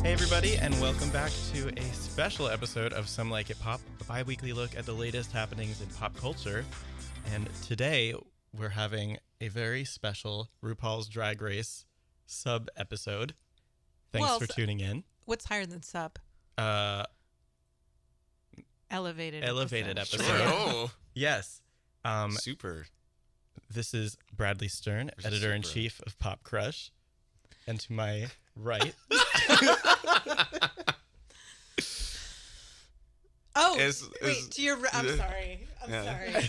Hey everybody, and welcome back to a special episode of Some Like It Pop, a bi-weekly look at the latest happenings in pop culture. And today we're having a very special RuPaul's Drag Race sub-episode. Thanks for tuning in. What's higher than sub? Elevated episode. Sure. Oh. Yes. Super. This is Bradley Stern, editor-in-chief of PopCrush. And to my right... To your right. I'm sorry.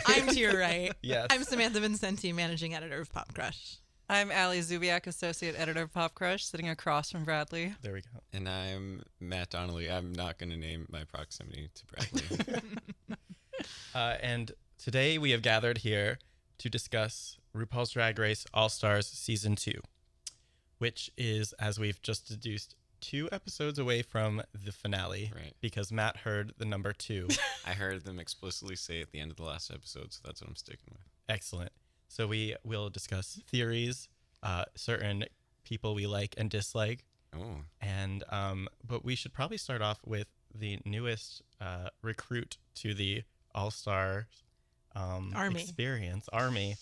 I'm to your right. Yes. I'm Samantha Vincenti, managing editor of PopCrush. I'm Allie Zubiak, associate editor of PopCrush, sitting across from Bradley. There we go. And I'm Matt Donnelly. I'm not going to name my proximity to Bradley. And today we have gathered here to discuss RuPaul's Drag Race All-Stars Season 2, which is, as we've just deduced, 2 episodes away from the finale, Right. Because Matt heard the number 2. I heard them explicitly say at the end of the last episode, so that's what I'm sticking with. Excellent. So we will discuss theories, certain people we like and dislike, Oh. and but we should probably start off with the newest recruit to the All-Stars experience, Army.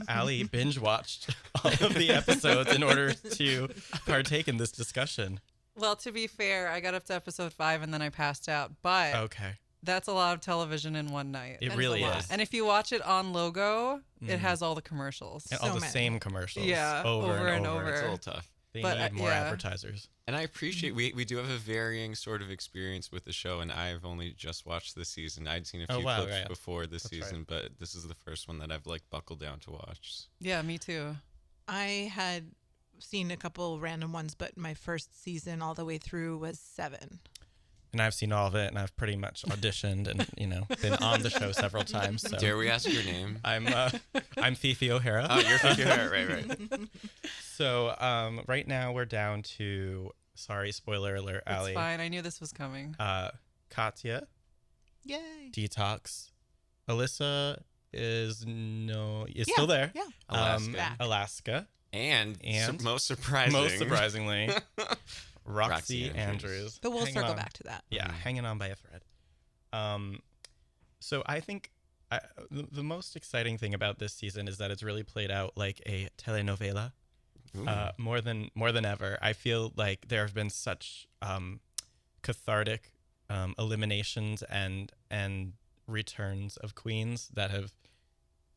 Allie binge-watched all of the episodes in order to partake in this discussion. Well, to be fair, I got up to episode 5 and then I passed out, but Okay. that's a lot of television in one night. It really is. And if you watch it on Logo, it has all the commercials. And all the same commercials. Yeah, over and over. It's a little tough. They But, need more yeah. advertisers. And I appreciate we do have a varying sort of experience with the show, and I've only just watched this season. I'd seen a few clips before this season, but this is the first one that I've buckled down to watch. Yeah, me too. I had seen a couple random ones, but my first season all the way through was 7. And I've seen all of it, and I've pretty much auditioned and, been on the show several times. So Dare we ask your name? I'm Fifi O'Hara. Oh, you're Fifi O'Hara, right. So right now we're down to, sorry, spoiler alert, It's Allie. fine. I knew this was coming. Katya, Yay. Detox, Alyssa is still there. Yeah. Alaska. And most Most surprisingly, Roxy Andrews. But we'll hanging circle on- back to that. Yeah, hanging on by a thread. So I think the most exciting thing about this season is that it's really played out like a telenovela. More than ever. I feel like there have been such cathartic eliminations and returns of queens that have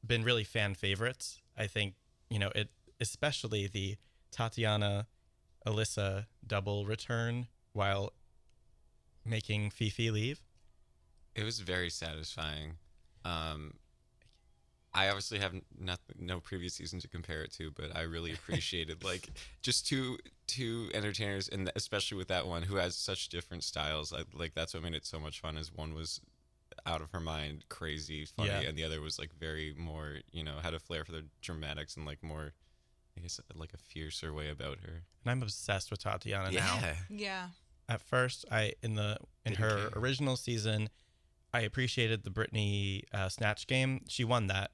been really fan favorites. I think it, especially the Tatiana Alyssa double return while making Fifi leave. It was very satisfying. I obviously have no previous season to compare it to, but I really appreciated just two entertainers, and especially with that one who has such different styles. That's what made it so much fun. Is one was out of her mind, crazy, funny, and the other was very more, had a flair for the dramatics and more, I guess, a fiercer way about her. And I'm obsessed with Tatiana now. Yeah. At first, in her original season, I appreciated the Britney Snatch game. She won that,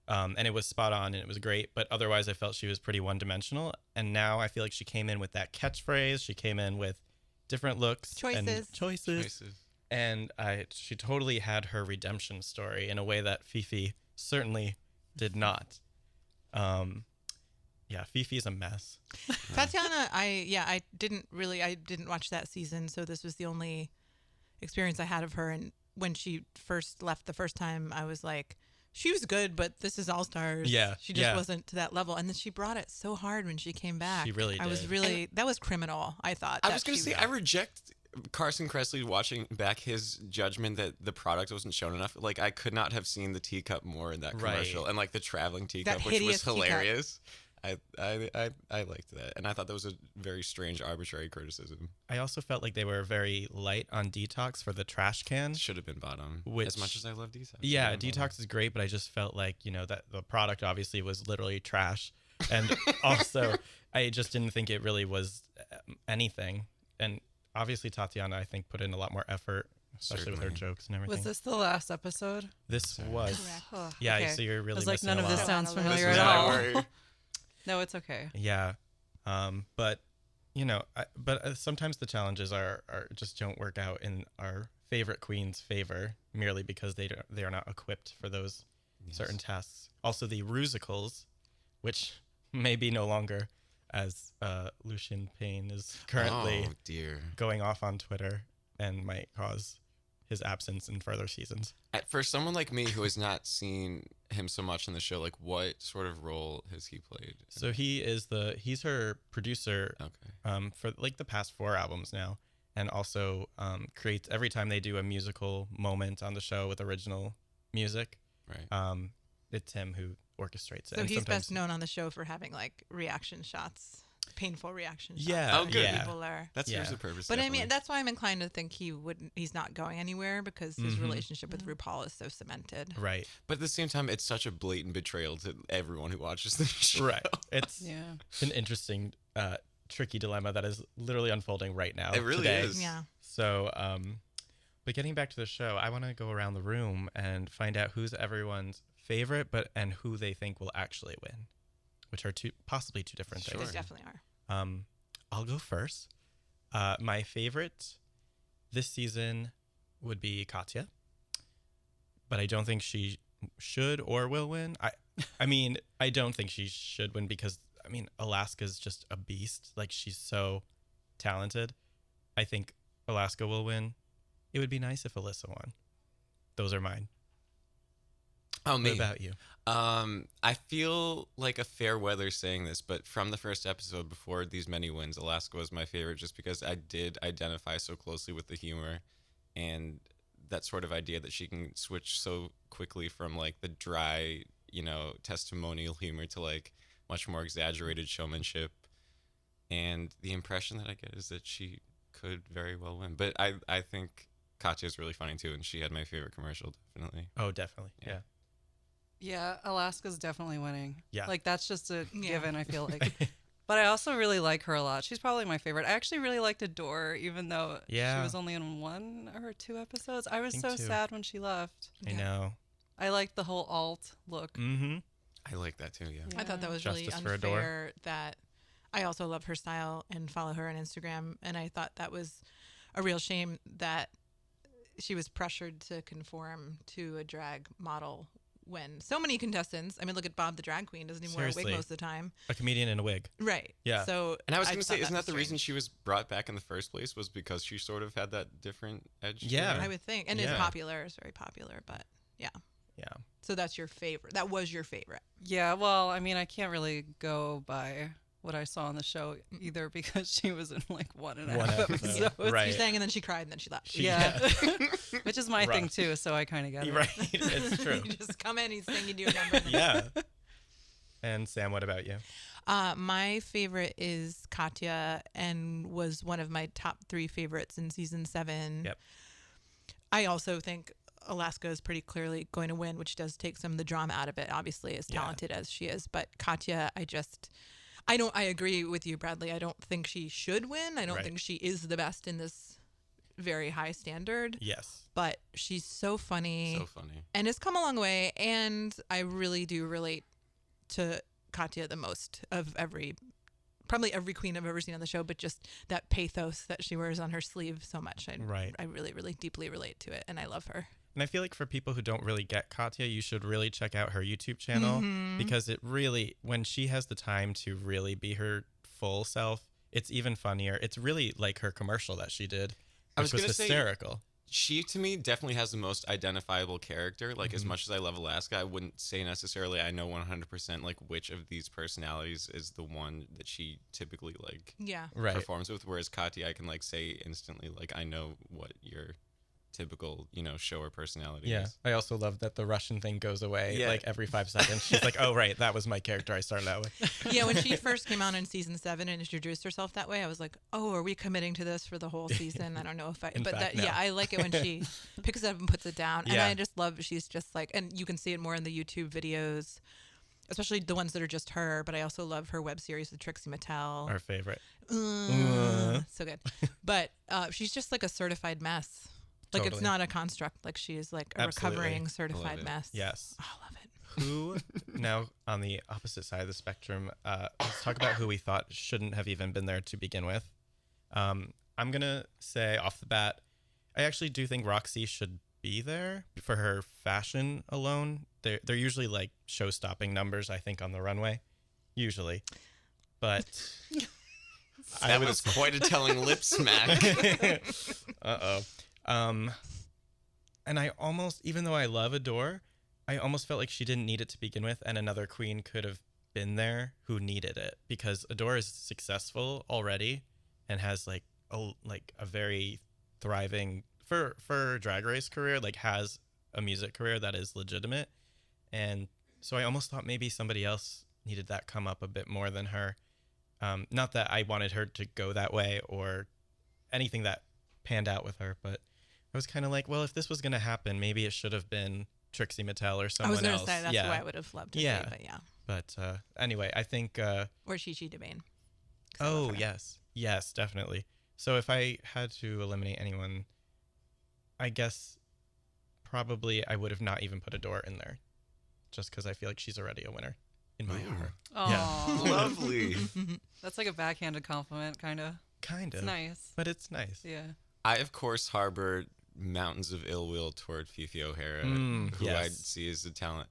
and it was spot on and it was great. But otherwise, I felt she was pretty one-dimensional. And now I feel like she came in with that catchphrase. She came in with different looks, choices. And she totally had her redemption story in a way that Fifi certainly did not. Yeah, Fifi's a mess. Tatiana, I didn't watch that season, so this was the only experience I had of her. And when she first left the first time, I was like, she was good, but this is All-Stars. Yeah. She just wasn't to that level. And then she brought it so hard when she came back. She really did. That was criminal, I thought. I was going to say, I reject Carson Kressley watching back his judgment that the product wasn't shown enough. I could not have seen the teacup more in that commercial. And the traveling teacup, which was hilarious. I liked that, and I thought that was a very strange, arbitrary criticism. I also felt like they were very light on Detox for the trash can. Should have been bottom, as much as I love Detox. Yeah, Detox is great, but I just felt like, that the product obviously was literally trash. And also, I just didn't think it really was anything. And obviously, Tatiana, I think, put in a lot more effort, especially with her jokes and everything. Was this the last episode? This was. Correct. Yeah, Okay. so you're really I was like, missing none a of lot. this sounds This familiar was at my all. worry. No, it's okay. Yeah. But, but sometimes the challenges are just don't work out in our favorite queen's favor merely because they are not equipped for those certain tasks. Also, the Rusicals, which may be no longer, as Lucien Payne is currently going off on Twitter and might cause his absence in further seasons. For someone like me who has not seen him so much in the show, like what sort of role has he played? So he's her producer for like the past 4 albums now, and also creates every time they do a musical moment on the show with original music. Right. It's him who orchestrates it. So and he's best known on the show for having like reaction shots, painful reaction shots. Yeah. Oh, good. Yeah. People are. That serves the purpose. But definitely. I mean, that's why I'm inclined to think he's not going anywhere because his relationship with RuPaul is so cemented. Right. But at the same time, it's such a blatant betrayal to everyone who watches the show. Right. It's Yeah. an interesting, tricky dilemma that is literally unfolding right now. It really today. is. Yeah. So, but getting back to the show, I want to go around the room and find out who's everyone's favorite, and who they think will actually win, which are possibly two different Sure. things. They definitely are. I'll go first. My favorite this season would be Katya, but I don't think she should or will win. I mean, I don't think she should win because, I mean, Alaska's just a beast. Like, she's so talented. I think Alaska will win. It would be nice if Alyssa won. Those are mine. Oh, me. What about you? I feel like a fair weather saying this, but from the first episode before these many wins, Alaska was my favorite just because I did identify so closely with the humor and that sort of idea that she can switch so quickly from like the dry, testimonial humor to like much more exaggerated showmanship. And the impression that I get is that she could very well win. But I think Katya's really funny too, and she had my favorite commercial, definitely. Oh, definitely. Yeah. Yeah, Alaska's definitely winning. Yeah. Like, that's just a Yeah. given, I feel like. But I also really like her a lot. She's probably my favorite. I actually really liked Adore, even though she was only in 1 or 2 episodes. I was so sad when she left. I know. I liked the whole alt look. Mm-hmm. I like that too, yeah. I thought that was Justice really for Adore. unfair that I also love her style and follow her on Instagram. And I thought that was a real shame that she was pressured to conform to a drag model when so many contestants, I mean, look at Bob the drag queen, doesn't even wear a wig Seriously. most of the time. A comedian in a wig. Right. Yeah. So And I was going to thought say, isn't that was the reason strange. she was brought back in the first place was because she sort of had that different edge? to Yeah. her? I would think. And Yeah. is popular, is very popular, but yeah. Yeah. So that's your favorite. That was your favorite. Yeah, well, I mean, I can't really go by what I saw on the show either because she was in like 1.5 One episode. episodes. Right. She sang and then she cried and then she left. Yeah. Which is my thing Rough. too, so I kind of get it. Right. It's true. You just come in, you sing, you do a number. Yeah. And Sam, what about you? My favorite is Katya and was one of my top 3 favorites in season 7. Yep. I also think Alaska is pretty clearly going to win, which does take some of the drama out of it, obviously, as talented as she is. But Katya, I agree with you, Bradley. I don't think she should win. I don't Right. think she is the best in this very high standard. Yes. But she's so funny. So funny. And has come a long way. And I really do relate to Katya the most of probably every queen I've ever seen on the show, but just that pathos that she wears on her sleeve so much. Right. I really, really deeply relate to it. And I love her. And I feel like for people who don't really get Katya, you should really check out her YouTube channel because it really, when she has the time to really be her full self, it's even funnier. It's really like her commercial that she did, I which was was gonna say- hysterical. She, to me, definitely has the most identifiable character. Like, as much as I love Alaska, I wouldn't say necessarily I know 100% like which of these personalities is the one that she typically like Yeah. Right. performs with. Whereas Katya, I can like say instantly, like, I know what your typical, show or personality Yeah. is. I also love that the Russian thing goes away Yeah. like every 5 seconds. She's like, oh, right. That was my character I started out with. Yeah, when she first came out in season 7 and introduced herself that way, I was like, "Oh, are we committing to this for the whole season?" I don't know if I, In but fact, that, no. yeah, I like it when she picks it up and puts it down, and Yeah. I just love she's just like, and you can see it more in the YouTube videos, especially the ones that are just her. But I also love her web series with Trixie Mattel. Our favorite. So good, but she's just like a certified mess. Like it's Totally. not a construct. Like she is like a Absolutely. recovering Love certified it. mess. Yes. Oh, I love it. Who, now on the opposite side of the spectrum, let's talk about who we thought shouldn't have even been there to begin with. I'm gonna say off the bat, I actually do think Roxy should be there for her fashion alone. They're usually like show-stopping numbers, I think, on the runway, usually. But that was quite a telling lip smack. And I almost, even though I love Adore, I almost felt like she didn't need it to begin with, and another queen could have been there who needed it, because Adore is successful already and has like a very thriving for a Drag Race career, like has a music career that is legitimate. And so I almost thought maybe somebody else needed that come up a bit more than her. Not that I wanted her to go that way or anything that panned out with her, but I was kind of like, well, if this was going to happen, maybe it should have been Trixie Mattel or someone else. I was going to say, that's who I would have loved to see, but yeah. But anyway, I think... or Chi-Chi DeVayne. Oh, yes. Yes, definitely. So if I had to eliminate anyone, I guess probably I would have not even put Adore in there, just because I feel like she's already a winner in my heart. Oh, yeah. Lovely. That's like a backhanded compliment, kind of. Kind of. It's nice. But it's nice. Yeah. I, of course, harbor mountains of ill will toward Fifi O'Hara, who I see as the talent.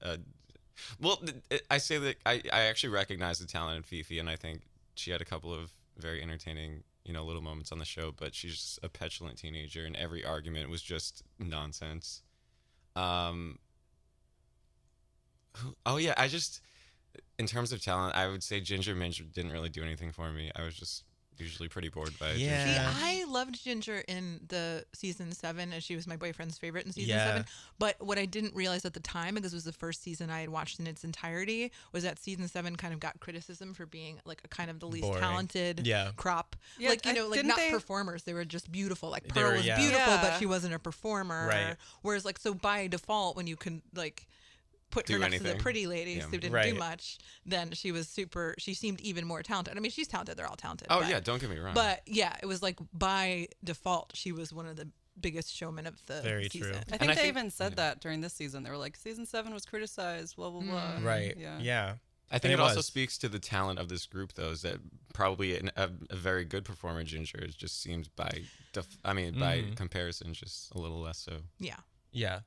Well, I say that I actually recognize the talent in Fifi, and I think she had a couple of very entertaining, little moments on the show, but she's just a petulant teenager, and every argument was just nonsense. Oh yeah, in terms of talent, I would say Ginger Minj didn't really do anything for me. I was just usually pretty bored by it. Yeah. See, I loved Ginger in the season 7, and she was my boyfriend's favorite in season 7. But what I didn't realize at the time, because it was the first season I had watched in its entirety, was that season 7 kind of got criticism for being like a kind of the least talented crop. Yeah, like, not performers. They were just beautiful. Like Pearl was beautiful, but she wasn't a performer. Right. Whereas like, so by default, when you can like put her next to the pretty ladies who didn't do much, then she seemed even more talented. I mean, she's talented. They're all talented. Oh, yeah, don't get me wrong. But yeah, it was like by default, she was one of the biggest showmen of the season. I think they even said that during this season. They were like, season 7 was criticized, blah, blah, blah. Right. Yeah. I think it also speaks to the talent of this group, though, is that probably a very good performer, Ginger, just seems by comparison, just a little less so. Yeah. Yeah.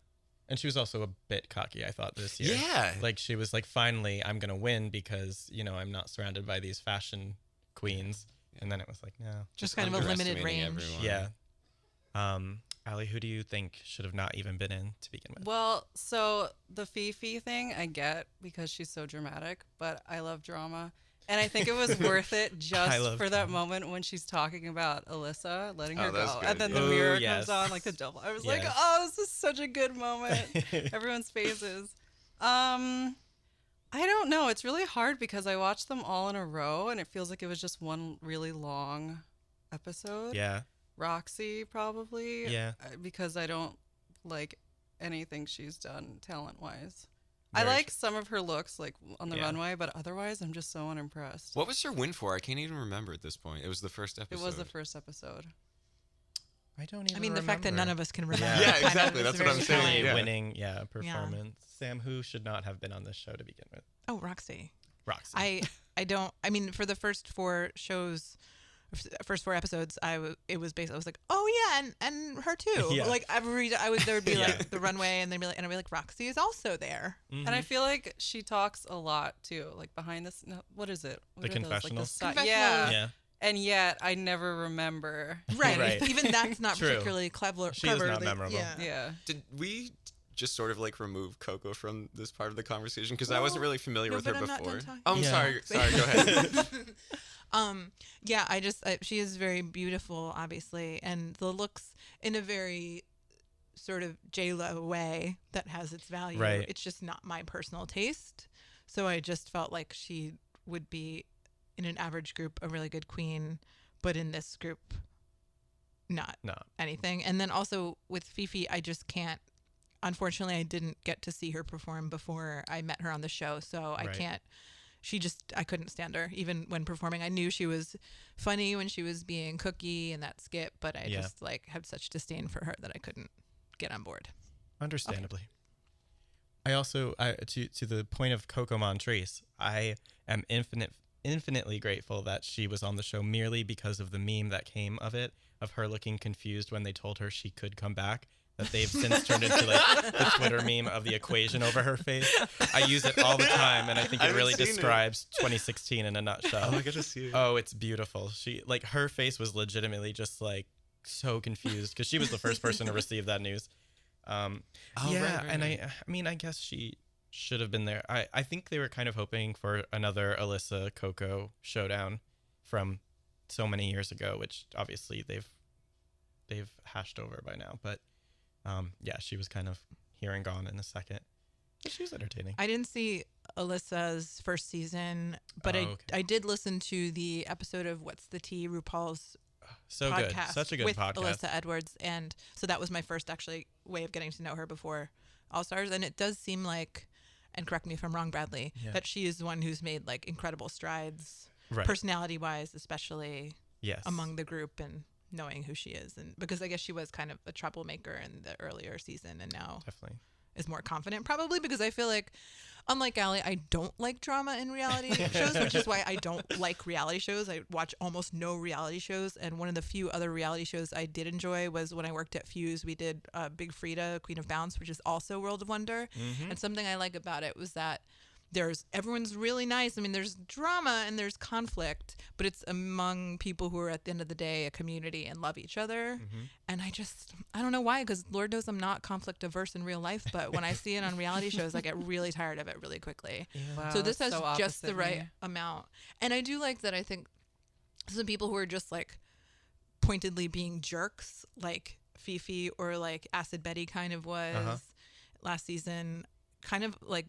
And she was also a bit cocky, I thought, this year. Yeah. Like, she was like, finally, I'm going to win because, I'm not surrounded by these fashion queens. And then it was like, no. Just kind of a limited range. Everyone. Yeah. Allie, who do you think should have not even been in to begin with? Well, so the Fifi thing I get because she's so dramatic, but I love drama. And I think it was worth it just for that moment when she's talking about Alyssa, letting her go. Good. And then the mirror comes on, like the double. I was like, oh, this is such a good moment. Everyone's faces. I don't know. It's really hard because I watched them all in a row and it feels like it was just one really long episode. Yeah. Roxy, probably. Yeah. Because I don't like anything she's done talent-wise. I like some of her looks, like on the runway, but otherwise, I'm just so unimpressed. What was her win for? I can't even remember at this point. It was the first episode. It was the first episode. I don't even. I mean, the fact that none of us can remember. Yeah, exactly. That's what I'm saying. Yeah. Winning, performance. Yeah. Sam, who should not have been on this show to begin with? Oh, Roxy. Roxy. I don't. I mean, for the first 4 shows. First 4 episodes, I was like, oh yeah, and her too. Yeah. Like there would be like the runway, and they'd be like, and I'd be like, Roxy is also there. Mm-hmm. And I feel like she talks a lot too, like behind this. What is it? What the confessionals. Yeah. And yet I never remember. Right. Even that's not particularly clever. She is not memorable. Yeah. Did we just sort of like remove Coco from this part of the conversation? Because I wasn't really familiar with her before. I'm sorry. Sorry. Go ahead. She is very beautiful, obviously, and the looks in a very sort of J-Lo way that has its value. Right. It's just not my personal taste. So I just felt like she would be in an average group a really good queen, but in this group, not anything. And then also with Fifi, I just can't. Unfortunately, I didn't get to see her perform before I met her on the show, so I can't. I couldn't stand her even when performing. I knew she was funny when she was being Cookie in that skit, but I just like had such disdain for her that I couldn't get on board. Understandably. Okay. I also, to the point of Coco Montrese, I am infinitely grateful that she was on the show merely because of the meme that came of it, of her looking confused when they told her she could come back. That they've since turned into like the Twitter meme of the equation over her face. I use it all the time, and I think it really describes 2016 in a nutshell. Oh, I gotta see it. Oh, it's beautiful. She like her face was legitimately just like so confused because she was the first person to receive that news. And I mean, I guess she should have been there. I think they were kind of hoping for another Alyssa Coco showdown from so many years ago, which obviously they've hashed over by now, but. Yeah, she was kind of here and gone in a second. But she was entertaining. I didn't see Alyssa's first season, but I did listen to the episode of What's the Tea, RuPaul's so podcast good. Such a good with podcast. Alyssa Edwards. And so that was my first actually way of getting to know her before All Stars. And it does seem like, and correct me if I'm wrong, Bradley, that she is the one who's made like incredible strides, personality-wise, especially among the group and knowing who she is. And because I guess she was kind of a troublemaker in the earlier season and now definitely is more confident, probably because I feel like, unlike Allie, I don't like drama in reality shows, which is why I don't like reality shows. I watch almost no reality shows, and one of the few other reality shows I did enjoy was when I worked at Fuse. We did Big Frida, Queen of Bounce, which is also World of Wonder, and something I like about it was that everyone's really nice. I mean, there's drama and there's conflict, but it's among people who are at the end of the day a community and love each other. And I don't know why, because Lord knows I'm not conflict averse in real life, but when I see it on reality shows, I get really tired of it really quickly. Wow, so this has so just the right me. amount. And I do like that. I think some people who are just like pointedly being jerks, like Fifi or like Acid Betty kind of was last season, kind of like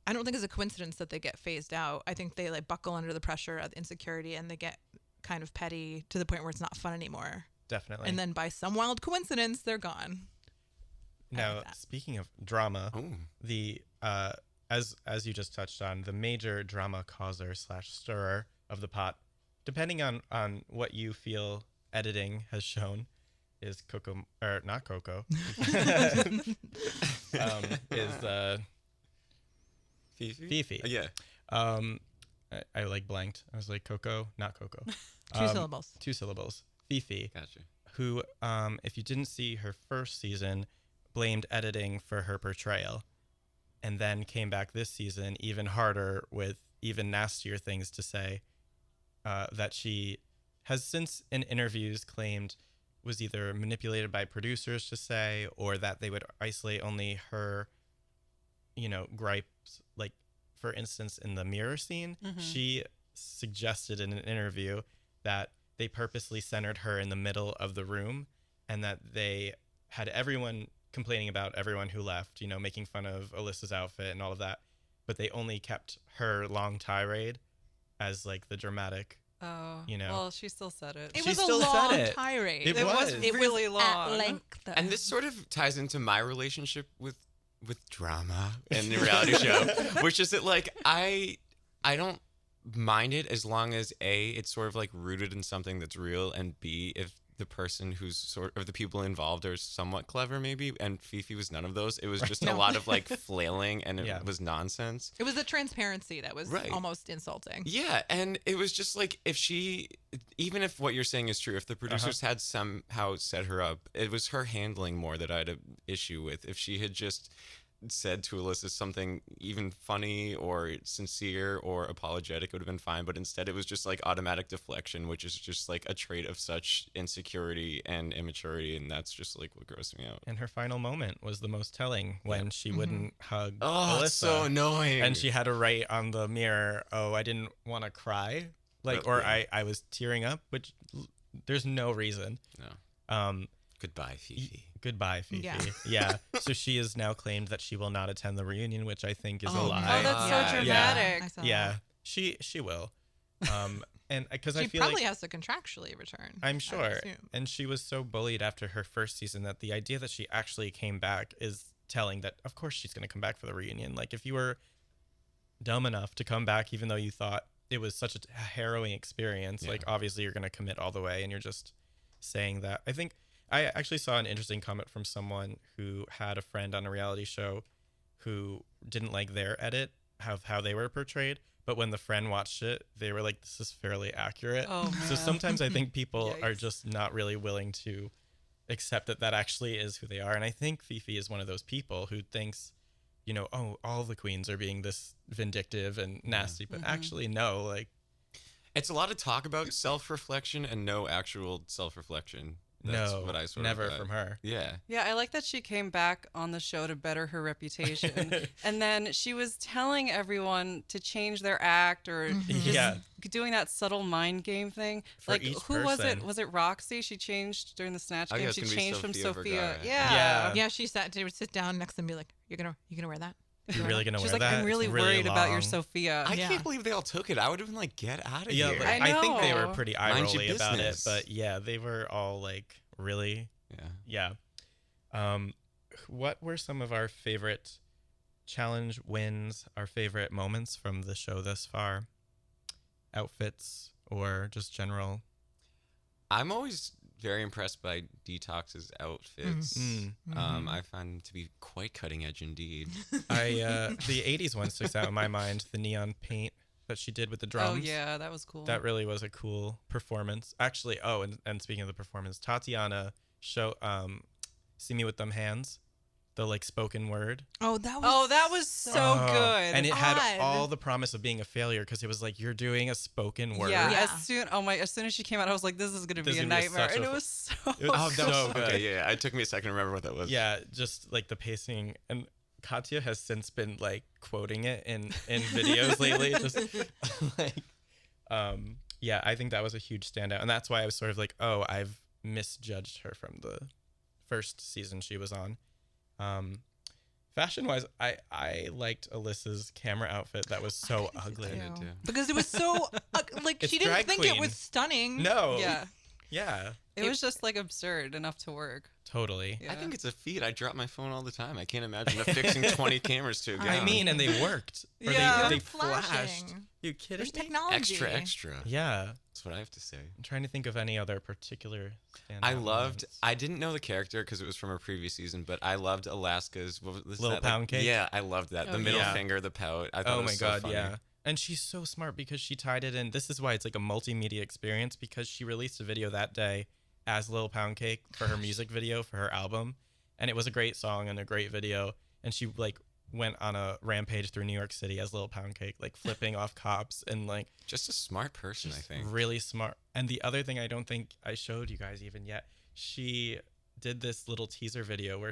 I don't think it's a coincidence that they get phased out. I think they like buckle under the pressure of insecurity and they get kind of petty to the point where it's not fun anymore. Definitely. And then by some wild coincidence, they're gone. Now, speaking of drama, the as you just touched on, the major drama causer / stirrer of the pot, depending on what you feel editing has shown, is Coco or not Coco. Is Fifi. Yeah. I like blanked. I was like Coco, not Coco. Two syllables. 2 syllables. Fifi. Gotcha. Who, if you didn't see her first season, blamed editing for her portrayal, and then came back this season even harder with even nastier things to say, that she has since in interviews claimed was either manipulated by producers to say, or that they would isolate only her, gripes. Like, for instance, in the mirror scene, she suggested in an interview that they purposely centered her in the middle of the room, and that they had everyone complaining about everyone who left, making fun of Alyssa's outfit and all of that, but they only kept her long tirade as like the dramatic. Oh, well, she still said it. It was a long tirade. It was really long. At length. And this sort of ties into my relationship with drama and the reality show, which is that like I don't mind it as long as A, it's sort of like rooted in something that's real, and B, if the person or the people involved are somewhat clever maybe, and Fifi was none of those. It was just a lot of like flailing, and it was nonsense. It was the transparency that was almost insulting. Yeah, and it was just like, even if what you're saying is true, if the producers had somehow set her up, it was her handling more that I had an issue with. If she had just said to Alyssa something even funny or sincere or apologetic, it would have been fine, but instead it was just like automatic deflection, which is just like a trait of such insecurity and immaturity, and that's just like what grossed me out. And her final moment was the most telling, when she wouldn't hug Alyssa. It's so annoying. And she had to write on the mirror, "Oh, I didn't want to cry," I was tearing up, which there's no reason. No. Goodbye, Fifi. Goodbye, Fifi. Yeah. So she has now claimed that she will not attend the reunion, which I think is a lie. Oh, that's so dramatic. Yeah. She will. And because I feel she probably has to contractually return. I'm sure. And she was so bullied after her first season that the idea that she actually came back is telling, that of course she's going to come back for the reunion. Like, if you were dumb enough to come back even though you thought it was such a harrowing experience, like obviously you're going to commit all the way, and you're just saying that. I think I actually saw an interesting comment from someone who had a friend on a reality show who didn't like their edit, how they were portrayed, but when the friend watched it, they were like, this is fairly accurate. Oh, So man. sometimes I think people are Yikes. just not really willing to accept that that actually is who they are. And I think Fifi is one of those people who thinks, you know, oh, all the queens are being this vindictive and nasty, but actually no, like, It's a lot of talk about self-reflection and no actual self-reflection. That's no, what I sort never of got. from her. Yeah. Yeah, I like that she came back on the show to better her reputation. And then she was telling everyone to change their act or just Yeah. doing that subtle mind game thing. For like, each who was person. it? Was it Roxy? She changed during the Snatch Oh, yeah, game. it's She gonna be changed from Sofia Sophia. Vergara. Yeah. Yeah. She would sit down next to me and be like, "You're gonna wear that?" You're really gonna She's wear like, that? I'm really It's worried about your long. Sophia. I Yeah. can't believe they all took it. I would have been like, get out of Yeah, here. like, I I think they were know. pretty Mind your eye-rolly about it, business. but yeah, they were all like, really? Yeah. Yeah. What were some of our favorite challenge wins, our favorite moments from the show thus far? Outfits or just general? I'm always very impressed by Detox's outfits. I find them to be quite cutting edge indeed. The 80s one sticks out in my mind, the neon paint that she did with the drums. Oh, yeah, that was cool. That really was a cool performance. Actually, and speaking of the performance, Tatiana See Me With Them Hands, the like spoken word. Oh, that was so Oh, good. And it had Odd. all the promise of being a failure because it was like, you're doing a spoken word. Yeah, Yeah. as soon as she came out, I was like, this is gonna This be is a gonna be nightmare. such And a- it was so It was that was so good. Okay, yeah. It took me a second to remember what that was. Yeah, just like the pacing. And Katya has since been like quoting it in videos lately. Just like, yeah, I think that was a huge standout. And that's why I was sort of like, oh, I've misjudged her from the first season she was on. Fashion wise, I liked Alyssa's camera outfit. That was so ugly. Yeah. too. because it was so like It's she didn't drag think it queen. was stunning. No. Yeah, Yeah, it was just like absurd enough to work. totally. Yeah. I think it's a feat. I drop my phone all the time. I can't imagine affixing 20 cameras to a gown. I mean, and they worked. Or Yeah. they They're flashed. flashing. You kidding There's me? technology. extra. Yeah. That's what I have to say. I'm trying to think of any other particular standout I loved. moments. I didn't know the character because it was from a previous season, but I loved Alaska's what was Little that, pound cake? Yeah, I loved that. Oh, The middle yeah. finger, the pout. I thought Oh it was my so god, funny. yeah. And she's so smart because she tied it in. This is why it's like a multimedia experience because she released a video that day as Lil Pound Cake for her music video for her album. And it was a great song and a great video. And she like went on a rampage through New York City as Lil Pound Cake, like flipping off cops and like Just a smart person, I just think. really smart. And the other thing I don't think I showed you guys even yet, she did this little teaser video where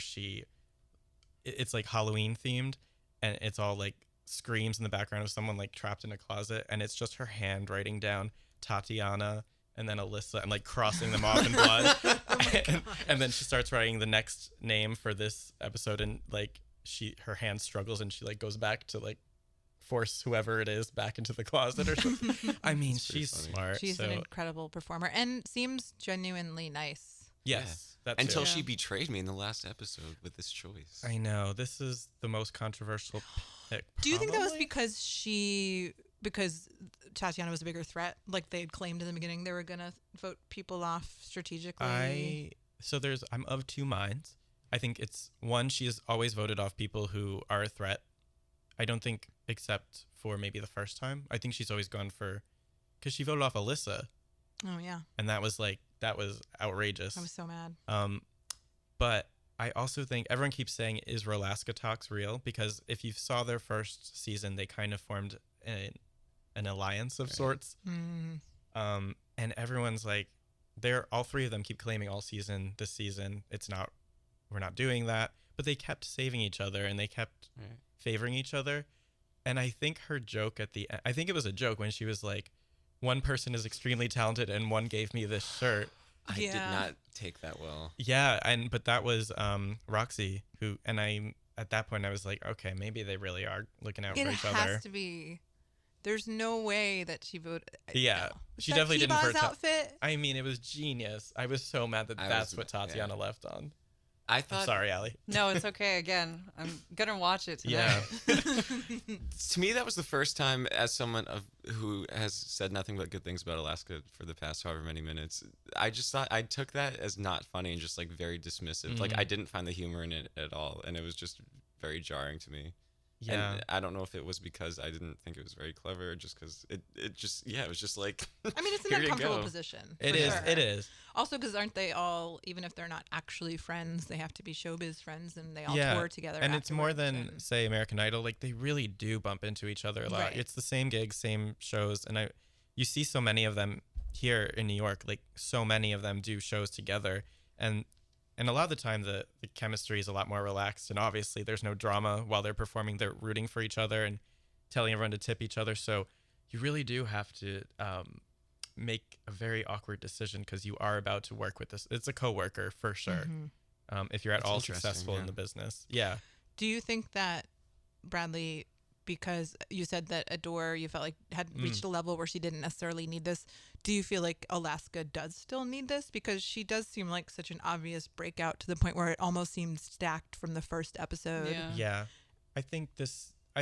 it's like Halloween themed and it's all like screams in the background of someone like trapped in a closet and it's just her hand writing down Tatiana and then Alyssa and like crossing them off in blood. And then she starts writing the next name for this episode and like her hand struggles and she like goes back to like force whoever it is back into the closet or something. I mean, pretty she's funny. smart. She's so an incredible performer and seems genuinely nice. yes, that's Until it. she betrayed me in the last episode with this choice. I know this is the most controversial pick. Do you think that was probably? because Tatiana was a bigger threat? Like they had claimed in the beginning they were gonna vote people off strategically. I'm of two minds. I think it's one, she has always voted off people who are a threat. I don't think, except for maybe the first time, I think she's always gone for, because she voted off Alyssa, Oh yeah, and that was outrageous. I was so mad. But I also think everyone keeps saying, is Rolaska Talks real? Because if you saw their first season, they kind of formed an alliance of sorts. And everyone's like, all three of them keep claiming all season, this season, we're not doing that. But they kept saving each other and they kept favoring each other. And I think her joke at the end, I think it was a joke when she was like, one person is extremely talented and one gave me this shirt. I did Yeah. not take that well. Yeah, but that was Roxy at that point I was like, okay, maybe they really are looking out It for each has other. to be. There's no way that she voted. Yeah, No. she That definitely didn't Kiva's for Ta- outfit. I mean, it was genius. I was so mad that I that's was- what Tatiana left on. I I'm thought sorry, Allie. No, it's okay. Again, I'm gonna watch it tonight. Yeah. to me that was the first time as someone who has said nothing but good things about Alaska for the past however many minutes. I just thought I took that as not funny and just like very dismissive. Like I didn't find the humor in it at all, and it was just very jarring to me. Yeah. And I don't know if it was because I didn't think it was very clever, or just because it was just like. I mean, it's an here you uncomfortable go. position. It for is. sure. It is. Also, because aren't they all, even if they're not actually friends, they have to be showbiz friends, and they all Yeah, tour together. and it's more afterwards, than and- say American Idol. Like they really do bump into each other a lot. Right. It's the same gigs, same shows, and you see so many of them here in New York. Like so many of them do shows together, and a lot of the time the chemistry is a lot more relaxed, and obviously there's no drama while they're performing. They're rooting for each other and telling everyone to tip each other. So you really do have to make a very awkward decision because you are about to work with this. It's a coworker for sure. If you're at That's all interesting, successful in yeah. the business. Yeah. Do you think that Bradley, because you said that Adore, you felt like had reached a level where she didn't necessarily need this, do you feel like Alaska does still need this? Because she does seem like such an obvious breakout to the point where it almost seems stacked from the first episode. Yeah. Yeah. I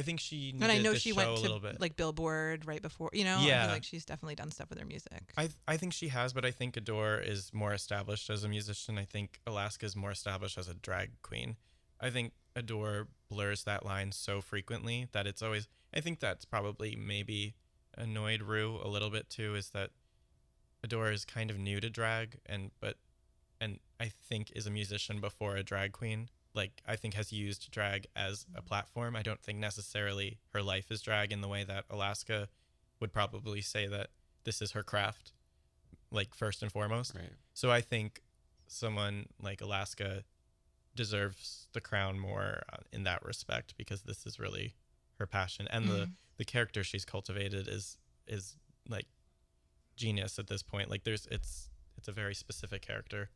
think she needed And I know this she show went a to little bit. like Billboard right before, I Yeah. feel like she's definitely done stuff with her music. I think she has, but I think Adore is more established as a musician. I think Alaska is more established as a drag queen. I think Adore blurs that line so frequently that it's always, I think that's probably maybe annoyed Ru a little bit too, is that Adore is kind of new to drag and I think is a musician before a drag queen. Like I think has used drag as a platform. I don't think necessarily her life is drag in the way that Alaska would probably say that this is her craft, like first and foremost. Right. So I think someone like Alaska deserves the crown more in that respect because this is really her passion, and the character she's cultivated is like genius at this point. Like it's a very specific character,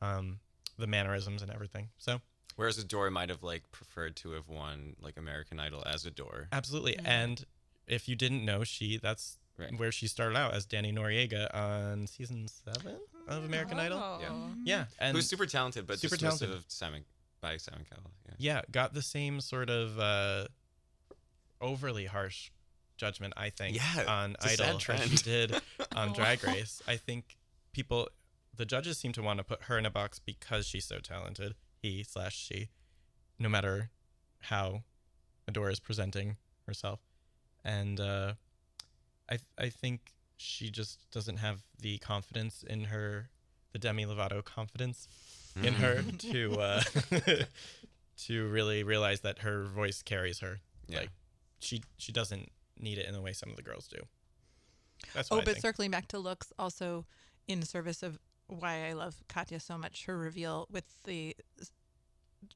the mannerisms and everything. So Whereas Adore might have like preferred to have won like American Idol as Adore. absolutely, and if you didn't know, that's Right. where she started out as Danny Noriega on season 7 of American Idol. Yeah. Yeah, and Who's super talented, but super dismissive talented. of Simon Cowell. Yeah. yeah, got the same sort of overly harsh judgment, I think, Yeah, on it's a sad Idol as trend. she did on Drag Race. I think the judges seem to want to put her in a box because she's so talented, he/she, no matter how Adore is presenting herself. And I think she just doesn't have the confidence in her, the Demi Lovato confidence in her to really realize that her voice carries her. Yeah. Like she doesn't need it in the way some of the girls do. That's what I But think. circling back to looks, also in service of why I love Katya so much, her reveal with the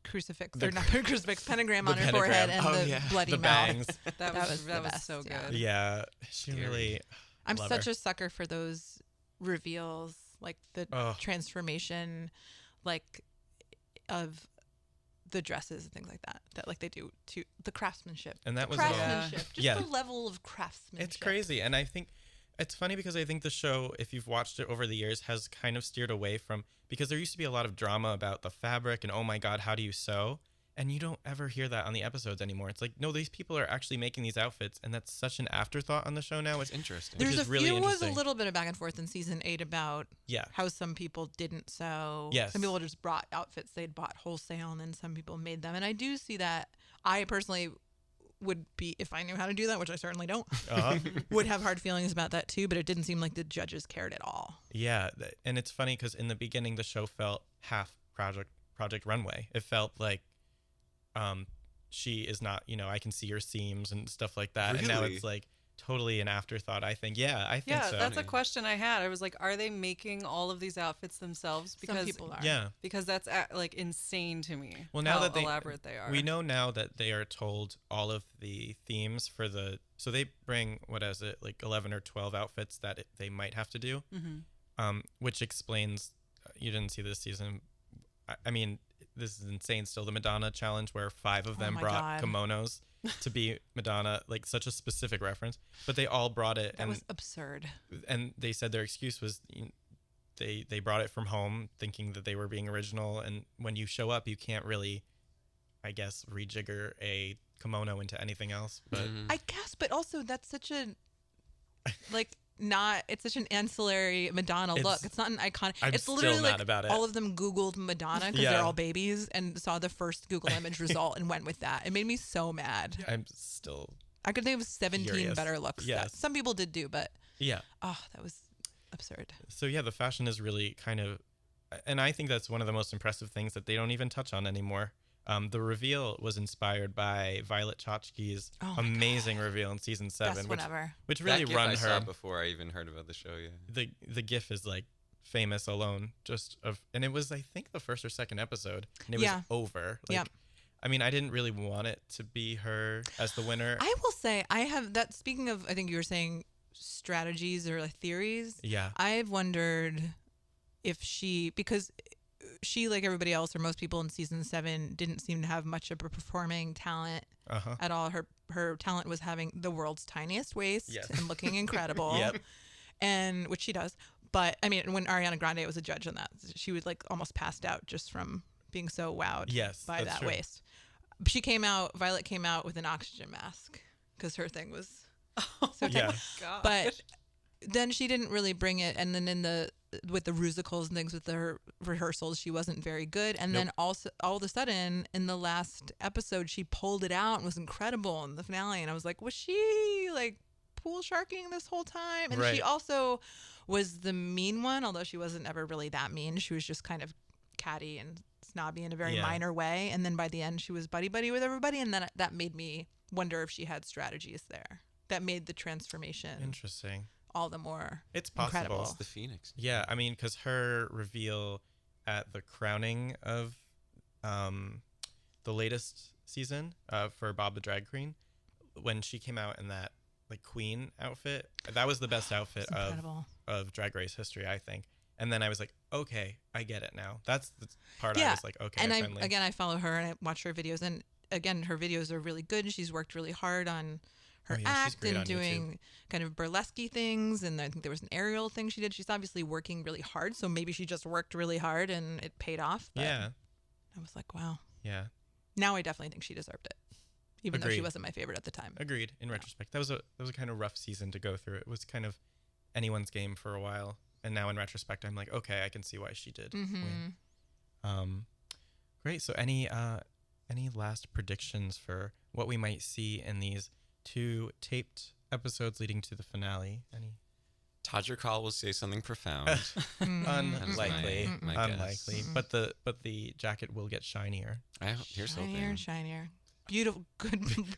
crucifix, or not crucifix, pentagram on her forehead and Oh, the yeah. bloody The mouth. bangs. That was the best, so yeah. good. Yeah, she Scary. really. I'm love such her. a sucker for those reveals, like the Ugh. transformation, like of the dresses and things like that. That like they do to the craftsmanship. And that The was all- craftsmanship. Just Yeah. the level of craftsmanship. It's crazy, and I think it's funny because I think the show, if you've watched it over the years, has kind of steered away from, because there used to be a lot of drama about the fabric and oh my god, how do you sew? And you don't ever hear that on the episodes anymore. It's like, no, these people are actually making these outfits, and that's such an afterthought on the show now. It's Interesting. Which There's is a really few was a interesting. little bit of back and forth in season 8 about yeah, how some people didn't sew. Yes. Some people just brought outfits they'd bought wholesale, and then some people made them. And I do see that. I personally would be, if I knew how to do that, which I certainly don't, would have hard feelings about that too. But it didn't seem like the judges cared at all. yeah, and it's funny because in the beginning the show felt half Project Runway. It felt like she is not, I can see your seams and stuff like that. And now Really? it's like totally an afterthought. I think Yeah, so. that's a question I had. I was like, are they making all of these outfits themselves? Because Some people are. Yeah. because that's like insane to me. Well, now how that elaborate they are. we know now that they are told all of the themes for so they bring, like 11 or 12 outfits that they might have to do, which explains, you didn't see this season. I mean, this is insane still, the Madonna challenge where 5 of them my brought God. kimonos to be Madonna, like such a specific reference, but they all brought it. That and was absurd. and they said their excuse was they brought it from home thinking that they were being original, and when you show up you can't really, I guess, rejigger a kimono into anything else. But I guess, but also that's such a like not. It's such an ancillary Madonna look. It's not an iconic. I'm it's still literally not like about it. all of them Googled Madonna because they're all babies and saw the first Google image result and went with that. It made me so mad. I'm still. I could think of 17 furious. better looks. Yes. That some people did do, but Yeah. oh, that was absurd. So yeah, the fashion is really kind of, and I think that's one of the most impressive things that they don't even touch on anymore. The reveal was inspired by Violet Chachki's amazing reveal in season 7, Best one ever. which really that GIF run I her. saw before I even heard about the show. Yeah, The GIF is like famous alone, and it was I think the first or second episode, and it was over. Like, Yep. I mean, I didn't really want it to be her as the winner. I will say I have that. Speaking of, I think you were saying strategies or like theories. Yeah. I've wondered if because she, like everybody else or most people in season 7, didn't seem to have much of a performing talent at all. Her talent was having the world's tiniest waist and looking incredible. Yep. And which she does. But I mean, when Ariana Grande was a judge on that, she was like almost passed out just from being so wowed by that waist. Violet came out with an oxygen mask because her thing was so tight. Yeah. God. But then she didn't really bring it. And then with the musicals and things with her rehearsals, she wasn't very good. And then also all of a sudden in the last episode, she pulled it out and was incredible in the finale. And I was like, was she like pool sharking this whole time? And she also was the mean one, although she wasn't ever really that mean. She was just kind of catty and snobby in a very minor way. And then by the end, she was buddy-buddy with everybody. And then that made me wonder if she had strategies there that made the transformation Interesting. all the more It's possible. incredible. it's the Phoenix. Yeah, I mean, because her reveal at the crowning of the latest season for Bob the Drag Queen, when she came out in that like queen outfit, that was the best outfit of Drag Race history, I think. And then I was like, okay, I get it now. That's the part I was like, okay. And I follow her and I watch her videos, and again, her videos are really good. She's worked really hard on her act and doing kind of burlesque things, and I think there was an aerial thing she did. She's obviously working really hard, so maybe she just worked really hard and it paid off. But yeah. I was like, wow. Yeah. Now I definitely think she deserved it, even though she wasn't my favorite at the time. Agreed. In retrospect, that was a kind of rough season to go through. It was kind of anyone's game for a while, and now in retrospect, I'm like, okay, I can see why she did win. Great. So any last predictions for what we might see in these 2 taped episodes leading to the finale? Any? Todger Call will say something profound. Unlikely. my Unlikely. guess. But the jacket will get shinier. Here's Shinier hoping. and shinier. Beautiful,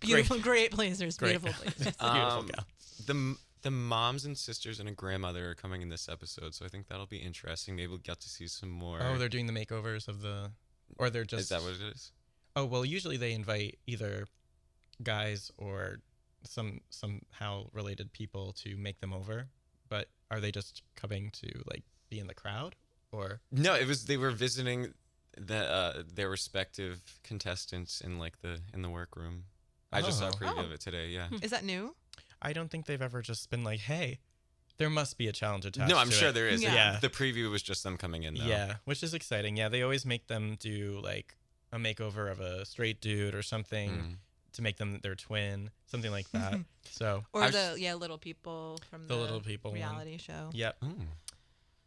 beautiful, great blazers. Great. Beautiful blazers. Beautiful gal. The moms and sisters and a grandmother are coming in this episode, so I think that'll be interesting. Maybe we'll get to see some more. Oh, they're doing the makeovers of or they're just. Is that what it is? Oh, well, usually they invite either guys or somehow related people to make them over. But are they just coming to like be in the crowd, or? No, they were visiting their respective contestants in like in the workroom. I just saw a preview of it today. Yeah. Is that new? I don't think they've ever just been like, hey, there must be a challenge attached. No, I'm to sure it. there is. Yeah. The preview was just them coming in, though. Yeah, which is exciting. Yeah, they always make them do like a makeover of a straight dude or something to make them their twin, something like that. So Or little people from the little people reality show. Yep. Ooh.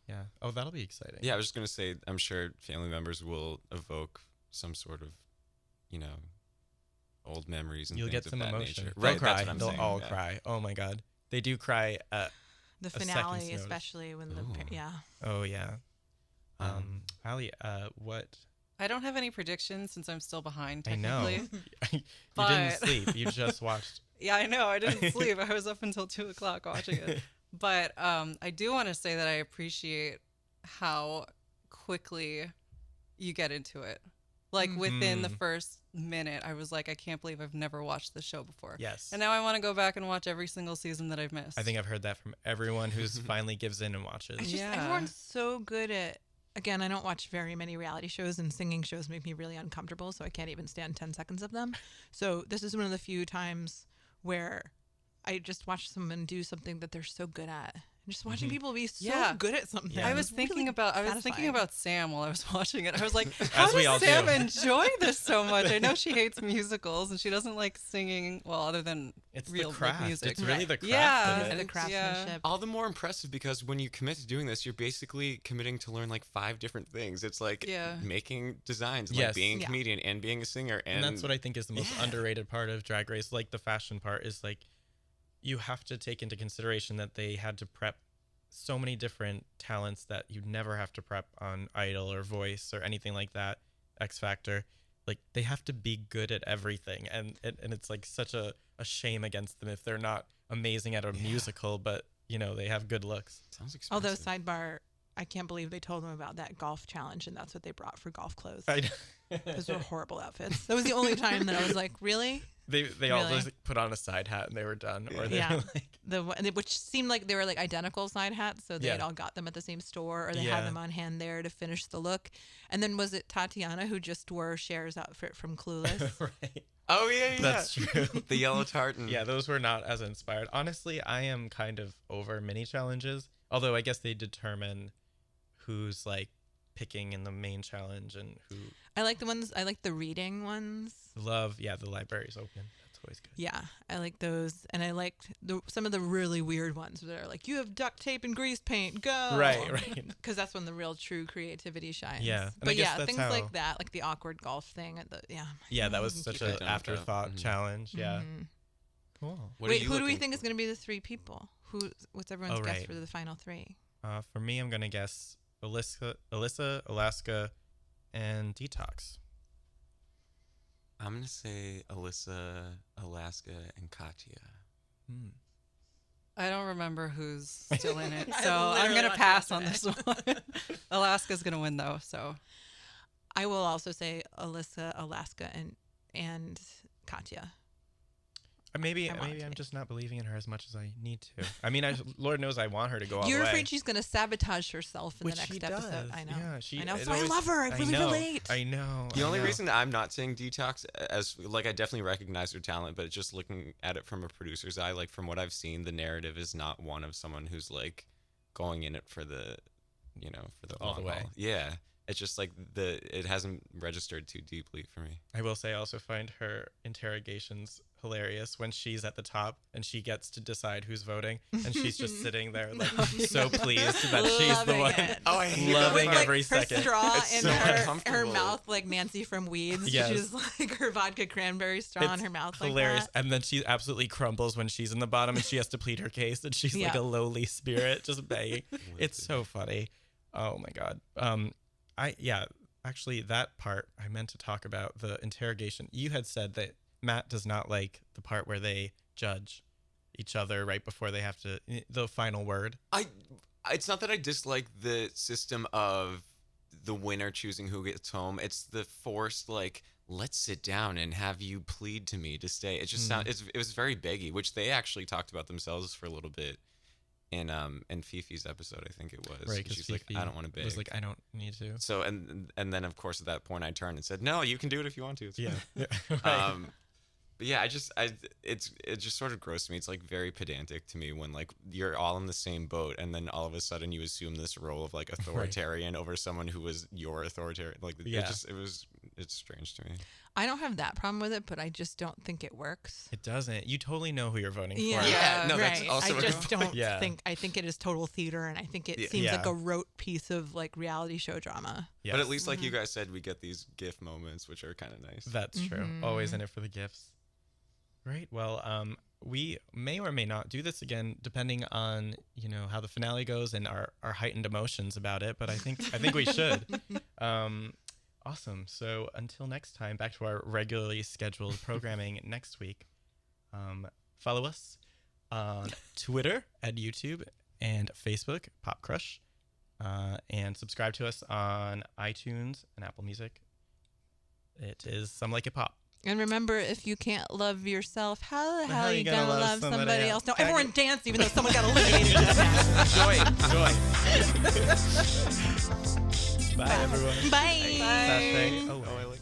Yeah. Oh, that'll be exciting. Yeah, I was just gonna say, I'm sure family members will evoke some sort of, old memories and You'll things get some of that emotion. nature. They'll Right, cry. that's what I'm They'll saying. all Yeah. cry. Oh my God, they do cry. The second's finale, notice. especially when Ooh. Oh yeah. Ali, what? I don't have any predictions since I'm still behind I know. technically. You But- didn't sleep. You just watched. Yeah, I know. I didn't sleep. I was up until 2:00 watching it. But I do want to say that I appreciate how quickly you get into it. Like within the first minute, I was like, I can't believe I've never watched this show before. Yes. And now I want to go back and watch every single season that I've missed. I think I've heard that from everyone who's finally gives in and watches. Everyone's so good at. Again, I don't watch very many reality shows, and singing shows make me really uncomfortable, so I can't even stand 10 seconds of them. So this is one of the few times where I just watch someone do something that they're so good at. Just watching people be so Yeah. good at something. I was thinking about satisfying. Sam while I was watching it. I was like, how As we all does Sam do. enjoy this so much? I know she hates musicals and she doesn't like singing. Well, other than It's real the craft. music. It's really the craft Yeah, of the it. craftsmanship. All the more impressive because when you commit to doing this, you're basically committing to learn like 5 different things. It's like making designs, like Yes. being a comedian and being a singer. And that's what I think is the most underrated part of Drag Race. Like the fashion part is like, you have to take into consideration that they had to prep so many different talents that you'd never have to prep on Idol or Voice or anything like that, X Factor. Like they have to be good at everything, and it's like such a shame against them if they're not amazing at a musical, but you know they have good looks. Sounds expensive. Although sidebar, I can't believe they told them about that golf challenge, and that's what they brought for golf clothes. Those were horrible outfits. That was the only time that I was like, really? They all just put on a side hat and they were done, or they were like, Which seemed like they were like identical side hats, so they had all got them at the same store, or they had them on hand there to finish the look. And then was it Tatiana who just wore Cher's outfit from Clueless? right. Oh yeah, That's true. The yellow tartan. Yeah, those were not as inspired. Honestly, I am kind of over mini challenges. Although I guess they determine who's like picking in the main challenge and who. I like the reading ones. The library's open. That's always good. Yeah, I like those, and I liked some of the really weird ones that are like, you have duct tape and grease paint, go. Right. Because that's when the real true creativity shines. Yeah, and but I guess yeah, that's things how- like that, like the awkward golf thing. Yeah, that was such Keep it an done, afterthought though. challenge. Yeah. Mhm. Cool. What are Wait, you who do we looking think is for? going to be the 3 people? What's everyone's guess right. for the final 3? For me, I'm gonna guess Alyssa, Alaska, and Detox. I'm gonna say Alyssa, Alaska, and Katya. I don't remember who's still in it, I so I'm literally gonna watched pass it on this one. Alaska's gonna win though, so I will also say Alyssa, Alaska, and Katya. Maybe I want I'm to. just not believing in her as much as I need to. I mean, Lord knows I want her to go all You're the way. afraid she's going to sabotage herself in Which the next she episode. does. I know. Yeah, I know. it So I always- love her. I really know, relate. I know. The I only know. reason that I'm not saying Detox, as like I definitely recognize her talent, but just looking at it from a producer's eye, like from what I've seen, the narrative is not one of someone who's like going in it for the, for the All the long way. haul. Yeah, it's just like it hasn't registered too deeply for me. I will say I also find her interrogations hilarious when she's at the top and she gets to decide who's voting and she's just sitting there like so pleased that she's the Loving one. it. Oh, I hate Loving that part. every her second. straw It's in so her uncomfortable. mouth like Nancy from Weeds. Yes. She's like her vodka cranberry straw in her mouth hilarious. like that. And then she absolutely crumbles when she's in the bottom and she has to plead her case and she's like Yeah. a lowly spirit just begging. It's so funny. Oh my god. Actually that part I meant to talk about, the interrogation. You had said that Matt does not like the part where they judge each other right before they have to the final word. It's not that I dislike the system of the winner choosing who gets home. It's the forced like, let's sit down and have you plead to me to stay. It just it was very beggy, which they actually talked about themselves for a little bit in Fifi's episode, I think it was. Right, 'cause she's like, Fifi I don't want to beg. was like, I don't need to. So and then of course at that point I turned and said, no, you can do it if you want to. It's Yeah. fine." But yeah, it just sort of gross to me. It's like very pedantic to me when like you're all in the same boat and then all of a sudden you assume this role of like authoritarian over someone who was your authoritarian. Like it's strange to me. I don't have that problem with it, but I just don't think it works. It doesn't. You totally know who you're voting Yeah, for. Yeah, no, that's right. also I a just good don't Yeah. think. I think it is total theater, and I think it Yeah. seems like Yeah. a rote piece of like reality show drama. Yes. But at least like you guys said, we get these GIF moments, which are kind of nice. That's true. Always in it for the gifts. Great. Well, we may or may not do this again, depending on how the finale goes and our heightened emotions about it. But I think we should. Awesome. So until next time, back to our regularly scheduled programming next week. Follow us on Twitter and YouTube and Facebook, PopCrush, and subscribe to us on iTunes and Apple Music. It is Some Like It Pop. And remember, if you can't love yourself, how the hell are you you gonna gonna love love somebody somebody else? else? No, everyone danced, even though someone got eliminated. Joy. Bye, everyone. Bye. Sashay. Oh, Oh, I like